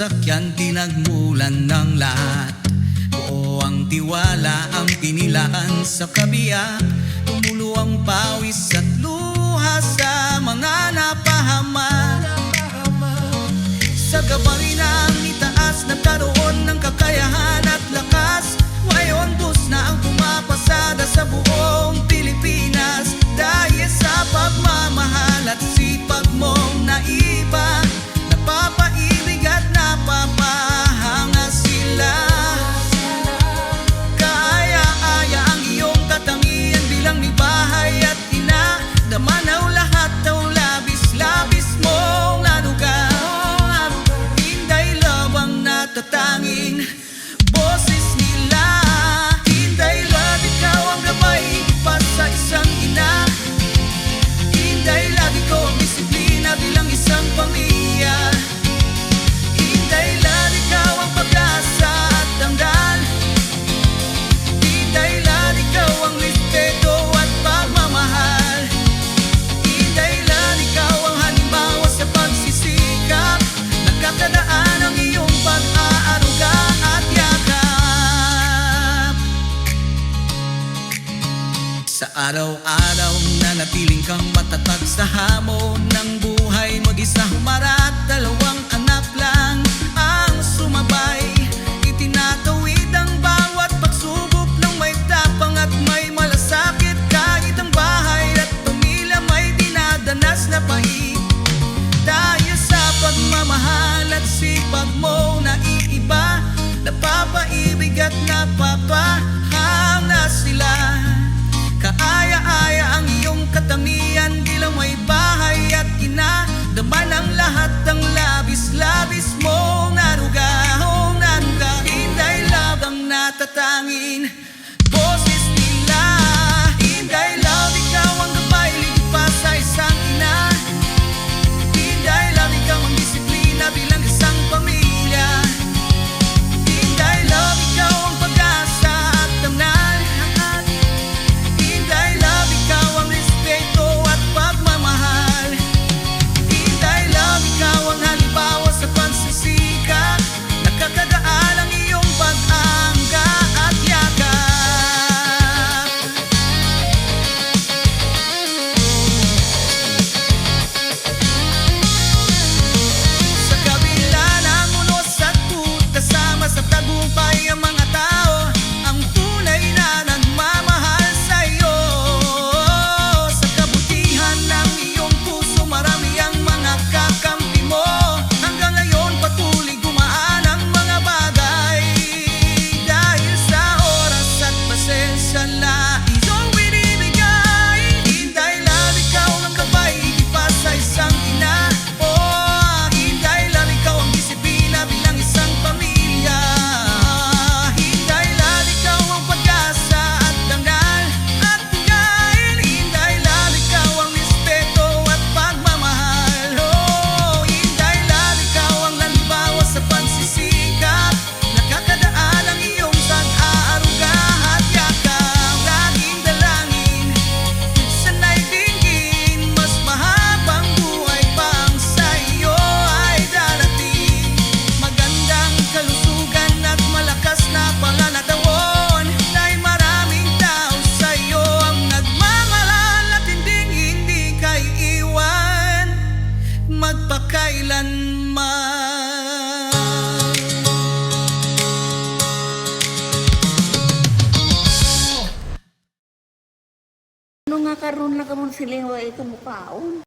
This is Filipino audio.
sasakyan, tinagmulan ng lahat. Oo ang tiwala, ang pinilaan sa kabiyak. Tumulo ang pawis at luha sa mga napahamak. Sa gabay ng itaas, nagkaroon ng kakayahan at lakas. Ngayon bus na ang pumapasada sa buong Pilipinas. Dahil sa pagmamahal at sipag mong naiba, napapaibig at napapahanga sila. Kaaya-aya ang iyong katangian bilang may bahay at ina. Damanaw lahat daw labis-labis mong nanugaw. Inday love ang natatanging boses nila. Inday love, ikaw ang gabay, higit pa sa isang ina. Inday love, ikaw ang disiplina bilang isang pamilya. Inday love, ikaw ang pag-asa at damdal. Inday love, ikaw ang respeto at pagmamahal. Inday love, ikaw ang halimbawa sa pagsisikap. Nakakadaan ang iyong pag-aaruga at yakap. Sa araw-araw nanatiling kang matatag sa hamon ng buhay. Mag-isa humarap, dalawang anak lang ang sumabay. Itinatawid ang bawat pagsubok ng may tapang at may malasakit. Kahit ang bahay at pamilya may dinadanas na pait. Dahil sa pagmamahal at sipag mo naiiba, napapaibig at napapahanga sila. Kaaya-aya ang iyong katangian bilang may bahay at ina. Daman ang lahat ng labis-labis mong naruga, nanuga. Inday love ang natatangin boses nila. Inday love, ikaw ang gabay, ligid pa sa isang ina. Inday love, ikaw ang disiplina bilang isang pamilya. Inday love, ikaw ang pag-asa at damnal. Inday love, ikaw ang respeto at pagmamahal. Inday love, ikaw ang halimbawa sa pagsisikap. Nakakadaan ang iyong pag-angga at yakap. Sa kabila ng unos at put, kasama sa tagumpay ang mga tao, ang tunay na nagmamahal sa iyo. Sa kabutihan ng iyong puso, marami ang mga kakampi mo. Hanggang ngayon patuloy gumaan ang mga bagay. Dahil sa oras at pasensya na iyong binibigay. Inday love, ikaw ang gabay, higit pa sa isang ina. Oh, Inday love, ikaw ang disiplina bilang isang pamilya. Inday love, ikaw ang pag-asa at damdal at bugain. Inday love, ikaw ang respeto at pagmamahal. Oh, Inday love, ikaw ang halimbawa sa pagsisikap. Nakakadaan ang iyong pag-aaruga at yakap. Laging dalangin, sana'y dinggin, mas mahabang buhay pang sa iyo ay darating. Magandang kalusugan at malakas na pangangatawan. Dahil maraming tao sa iyo ang nagmamahal at hindi ka iiwan magpakailanman. Ano nga karon na kamon siling wa ito mukaon?